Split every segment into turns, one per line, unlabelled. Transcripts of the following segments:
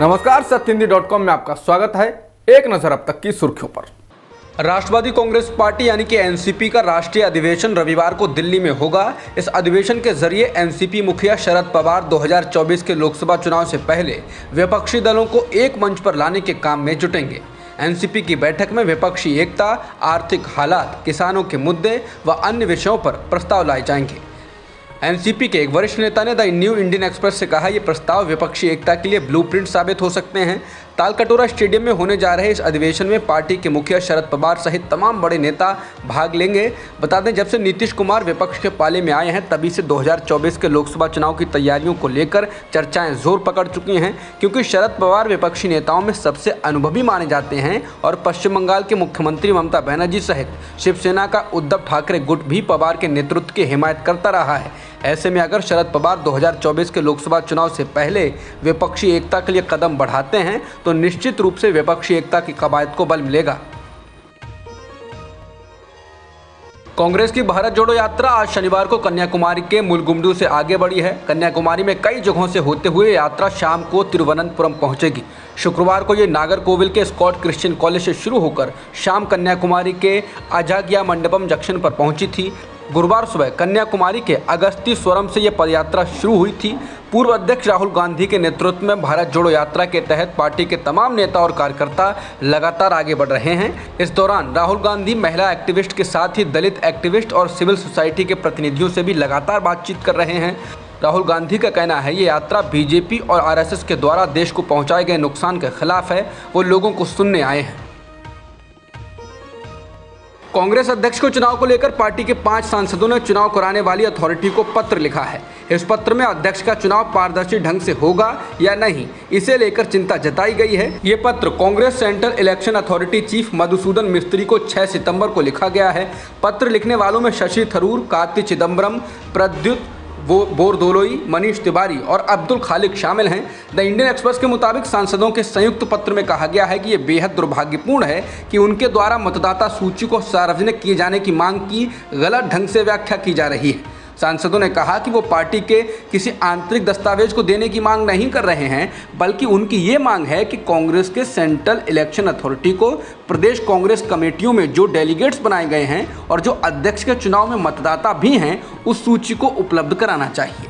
नमस्कार, सत्यहिंदी.com में आपका स्वागत है। एक नजर अब तक की सुर्खियों पर। राष्ट्रवादी कांग्रेस पार्टी यानी कि एनसीपी का राष्ट्रीय अधिवेशन रविवार को दिल्ली में होगा। इस अधिवेशन के जरिए एनसीपी मुखिया शरद पवार 2024 के लोकसभा चुनाव से पहले विपक्षी दलों को एक मंच पर लाने के काम में जुटेंगे। एनसीपी की बैठक में विपक्षी एकता, आर्थिक हालात, किसानों के मुद्दे व अन्य विषयों पर प्रस्ताव लाए जाएंगे। एनसीपी के एक वरिष्ठ नेता ने द न्यू इंडियन एक्सप्रेस से कहा, ये प्रस्ताव विपक्षी एकता के लिए ब्लूप्रिंट साबित हो सकते हैं। तालकटोरा स्टेडियम में होने जा रहे इस अधिवेशन में पार्टी के मुखिया शरद पवार सहित तमाम बड़े नेता भाग लेंगे। बता दें, जब से नीतीश कुमार विपक्ष के पाले में आए हैं तभी से 2024 के लोकसभा चुनाव की तैयारियों को लेकर चर्चाएं जोर पकड़ चुकी हैं, क्योंकि शरद पवार विपक्षी नेताओं में सबसे अनुभवी माने जाते हैं और पश्चिम बंगाल के मुख्यमंत्री ममता बनर्जी सहित शिवसेना का उद्धव ठाकरे गुट भी पवार के नेतृत्व की हिमायत करता रहा है। ऐसे में अगर शरद पवार 2024 के लोकसभा चुनाव से पहले विपक्षी एकता के लिए कदम बढ़ाते हैं तो निश्चित रूप से विपक्षी एकता की कवायद को बल मिलेगा। कांग्रेस की भारत जोड़ो यात्रा आज शनिवार को कन्याकुमारी के मुलगुंडू से आगे बढ़ी है। कन्याकुमारी में कई जगहों से होते हुए यात्रा शाम को तिरुवनंतपुरम पहुंचेगी। शुक्रवार को ये नागरकोविल के स्कॉट क्रिश्चियन कॉलेज से शुरू होकर शाम कन्याकुमारी के अजागिया मंडपम जंक्शन पर पहुंची थी। गुरुवार सुबह कन्याकुमारी के अगस्ती स्वरम से यह पदयात्रा शुरू हुई थी। पूर्व अध्यक्ष राहुल गांधी के नेतृत्व में भारत जोड़ो यात्रा के तहत पार्टी के तमाम नेता और कार्यकर्ता लगातार आगे बढ़ रहे हैं। इस दौरान राहुल गांधी महिला एक्टिविस्ट के साथ ही दलित एक्टिविस्ट और सिविल सोसाइटी के प्रतिनिधियों से भी लगातार बातचीत कर रहे हैं। राहुल गांधी का कहना है, ये यात्रा बीजेपी और आरएसएस के द्वारा देश को पहुंचाए गए नुकसान के खिलाफ है। वो लोगों को सुनने आए हैं। कांग्रेस अध्यक्ष को चुनाव को लेकर पार्टी के 5 सांसदों ने चुनाव कराने वाली अथॉरिटी को पत्र लिखा है। इस पत्र में अध्यक्ष का चुनाव पारदर्शी ढंग से होगा या नहीं, इसे लेकर चिंता जताई गई है। ये पत्र Congress central election authority chief Madhusudan मिस्त्री को 6 सितंबर को लिखा गया है। पत्र लिखने वालों में शशि थरूर, कार्ति चिदम्बरम, प्रद्युत बोरदोलोई, मनीष तिवारी और अब्दुल खालिक शामिल हैं। द इंडियन एक्सप्रेस के मुताबिक सांसदों के संयुक्त पत्र में कहा गया है कि ये बेहद दुर्भाग्यपूर्ण है कि उनके द्वारा मतदाता सूची को सार्वजनिक किए जाने की मांग की गलत ढंग से व्याख्या की जा रही है। सांसदों ने कहा कि वो पार्टी के किसी आंतरिक दस्तावेज को देने की मांग नहीं कर रहे हैं, बल्कि उनकी ये मांग है कि कांग्रेस के सेंट्रल इलेक्शन अथॉरिटी को प्रदेश कांग्रेस कमेटियों में जो डेलीगेट्स बनाए गए हैं और जो अध्यक्ष के चुनाव में मतदाता भी हैं, उस सूची को उपलब्ध कराना चाहिए।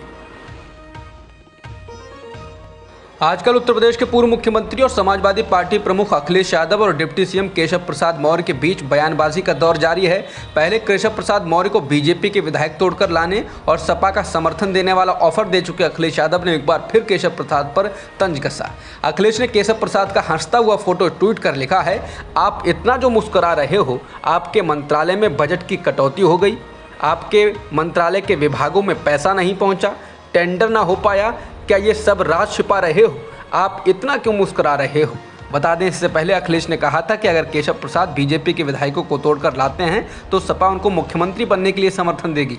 आजकल उत्तर प्रदेश के पूर्व मुख्यमंत्री और समाजवादी पार्टी प्रमुख अखिलेश यादव और डिप्टी सीएम केशव प्रसाद मौर्य के बीच बयानबाजी का दौर जारी है। पहले केशव प्रसाद मौर्य को बीजेपी के विधायक तोड़कर लाने और सपा का समर्थन देने वाला ऑफर दे चुके अखिलेश यादव ने एक बार फिर केशव प्रसाद पर तंज कसा। अखिलेश ने केशव प्रसाद का हंसता हुआ फोटो ट्वीट कर लिखा है, आप इतना जो मुस्कुरा रहे हो, आपके मंत्रालय में बजट की कटौती हो गई, आपके मंत्रालय के विभागों में पैसा नहीं पहुँचा, टेंडर ना हो पाया, क्या ये सब राज छिपा रहे हो? आप इतना क्यों मुस्कुरा रहे हो? बता दें, इससे पहले अखिलेश ने कहा था कि अगर केशव प्रसाद बीजेपी के विधायकों को तोड़कर लाते हैं तो सपा उनको मुख्यमंत्री बनने के लिए समर्थन देगी।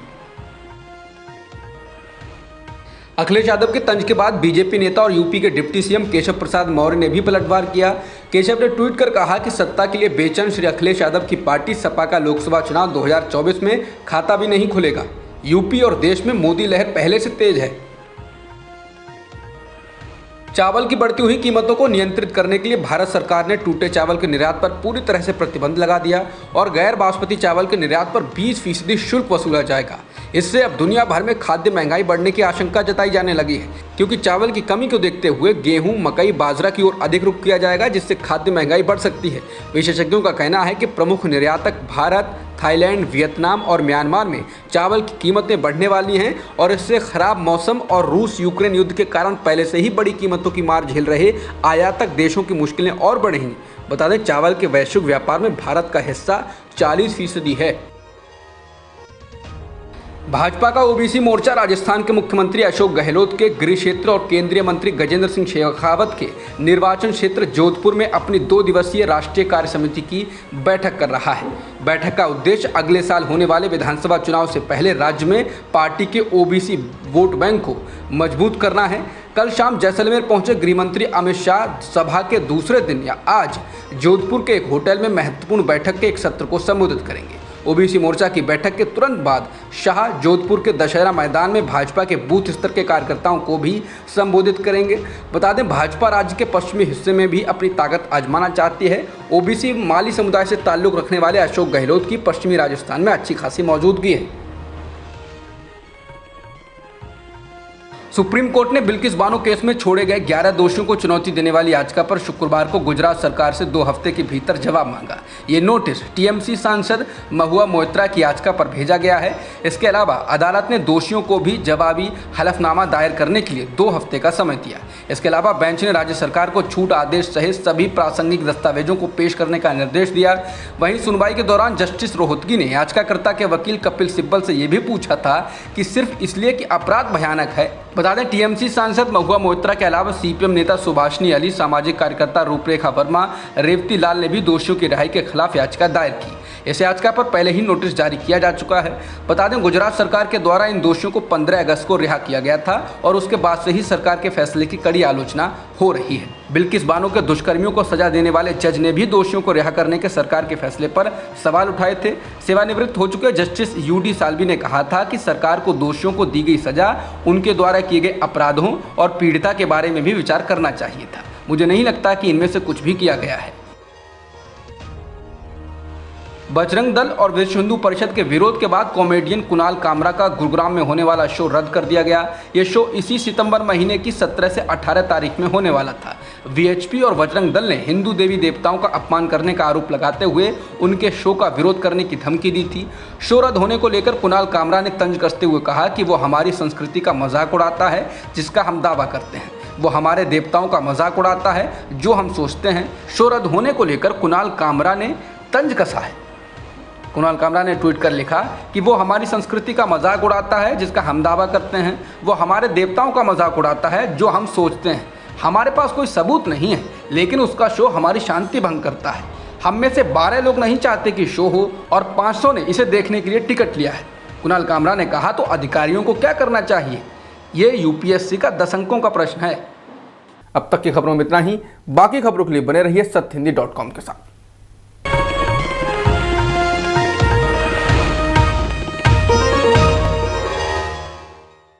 अखिलेश यादव के तंज के बाद बीजेपी नेता और यूपी के डिप्टी सीएम केशव प्रसाद मौर्य ने भी पलटवार किया। केशव ने ट्वीट कर कहा कि सत्ता के लिए बेचैन श्री अखिलेश यादव की पार्टी सपा का लोकसभा चुनाव 2024 में खाता भी नहीं खुलेगा। यूपी और देश में मोदी लहर पहले से तेज है। चावल की बढ़ती हुई कीमतों को नियंत्रित करने के लिए भारत सरकार ने टूटे चावल के निर्यात पर पूरी तरह से प्रतिबंध लगा दिया और गैर बासमती चावल के निर्यात पर 20% शुल्क वसूला जाएगा। इससे अब दुनिया भर में खाद्य महंगाई बढ़ने की आशंका जताई जाने लगी है, क्योंकि चावल की कमी को देखते हुए गेहूं, मकई, बाजरा की ओर अधिक रुख किया जाएगा, जिससे खाद्य महंगाई बढ़ सकती है। विशेषज्ञों का कहना है कि प्रमुख निर्यातक भारत, थाईलैंड, वियतनाम और म्यांमार में चावल की कीमतें बढ़ने वाली हैं और इससे खराब मौसम और रूस यूक्रेन युद्ध के कारण पहले से ही बड़ी कीमतों की मार झेल रहे आयातक देशों की मुश्किलें और बढ़ेंगी। बता दें, चावल के वैश्विक व्यापार में भारत का हिस्सा 40% है। भाजपा का ओबीसी मोर्चा राजस्थान के मुख्यमंत्री अशोक गहलोत के गृह क्षेत्र और केंद्रीय मंत्री गजेंद्र सिंह शेखावत के निर्वाचन क्षेत्र जोधपुर में अपनी 2 दिवसीय राष्ट्रीय कार्य समिति की बैठक कर रहा है। बैठक का उद्देश्य अगले साल होने वाले विधानसभा चुनाव से पहले राज्य में पार्टी के ओबीसी वोट बैंक को मजबूत करना है। कल शाम जैसलमेर पहुंचे गृह मंत्री अमित शाह सभा के दूसरे दिन या आज जोधपुर के एक होटल में महत्वपूर्ण बैठक के एक सत्र को संबोधित करेंगे। ओबीसी मोर्चा की बैठक के तुरंत बाद शाह जोधपुर के दशहरा मैदान में भाजपा के बूथ स्तर के कार्यकर्ताओं को भी संबोधित करेंगे। बता दें, भाजपा राज्य के पश्चिमी हिस्से में भी अपनी ताकत आजमाना चाहती है। ओबीसी माली समुदाय से ताल्लुक रखने वाले अशोक गहलोत की पश्चिमी राजस्थान में अच्छी खासी मौजूदगी है। सुप्रीम कोर्ट ने बिल्किस बानो केस में छोड़े गए 11 दोषियों को चुनौती देने वाली याचिका पर शुक्रवार को गुजरात सरकार से 2 हफ्ते के भीतर जवाब मांगा। ये नोटिस टीएमसी सांसद महुआ मोइत्रा की याचिका पर भेजा गया है। इसके अलावा अदालत ने दोषियों को भी जवाबी हलफनामा दायर करने के लिए 2 हफ्ते का समय दिया। इसके अलावा बेंच ने राज्य सरकार को छूट आदेश सहित सभी प्रासंगिक दस्तावेजों को पेश करने का निर्देश दिया। वहीं सुनवाई के दौरान जस्टिस रोहतगी ने याचिकाकर्ता के वकील कपिल सिब्बल से यह भी पूछा था कि सिर्फ इसलिए कि अपराध भयानक है। बता दें, टीएमसी सांसद महुआ मोइत्रा के अलावा सीपीएम नेता सुभाषनी अली, सामाजिक कार्यकर्ता रूपरेखा वर्मा, रेवती लाल ने भी दोषियों की रिहाई के खिलाफ याचिका दायर की। इस याचिका पर पहले ही नोटिस जारी किया जा चुका है। बता दें, गुजरात सरकार के द्वारा इन दोषियों को 15 अगस्त को रिहा किया गया था और उसके बाद से ही सरकार के फैसले की कड़ी आलोचना हो रही है। बिल्किस बानो के दुष्कर्मियों को सजा देने वाले जज ने भी दोषियों को रिहा करने के सरकार के फैसले पर सवाल उठाए थे। सेवानिवृत्त हो चुके जस्टिस यूडी साल्वी ने कहा था कि सरकार को दोषियों को दी गई सजा, उनके द्वारा किए गए अपराधों और पीड़िता के बारे में भी विचार करना चाहिए था। मुझे नहीं लगता कि इनमें से कुछ भी किया गया है। बजरंग दल और विश्व हिंदू परिषद के विरोध के बाद कॉमेडियन कुणाल कामरा का गुरुग्राम में होने वाला शो रद्द कर दिया गया। ये शो इसी सितंबर महीने की 17 से 18 तारीख में होने वाला था। वीएचपी और बजरंग दल ने हिंदू देवी देवताओं का अपमान करने का आरोप लगाते हुए उनके शो का विरोध करने की धमकी दी थी। शो रद्द होने को लेकर कुणाल कामरा ने तंज कसते हुए कहा कि वो हमारी संस्कृति का मजाक उड़ाता है जिसका हम दावा करते हैं। वो हमारे देवताओं का मजाक उड़ाता है जो हम सोचते हैं। शो रद्द होने को लेकर कुणाल कामरा ने तंज कसा है। कुणाल कामरा ने ट्वीट कर लिखा कि वो हमारी संस्कृति का मजाक उड़ाता है जिसका हम दावा करते हैं। वो हमारे देवताओं का मजाक उड़ाता है जो हम सोचते हैं। हमारे पास कोई सबूत नहीं है, लेकिन उसका शो हमारी शांति भंग करता है। हम में से 12 लोग नहीं चाहते कि शो हो और 500 ने इसे देखने के लिए टिकट लिया है। कुणाल कामरा ने कहा, तो अधिकारियों को क्या करना चाहिए? ये यूपीएससी का 10 अंकों का प्रश्न है। अब तक की खबरों में इतना ही। बाकी खबरों के लिए बने रहिए सत्यहिंदी.com के साथ।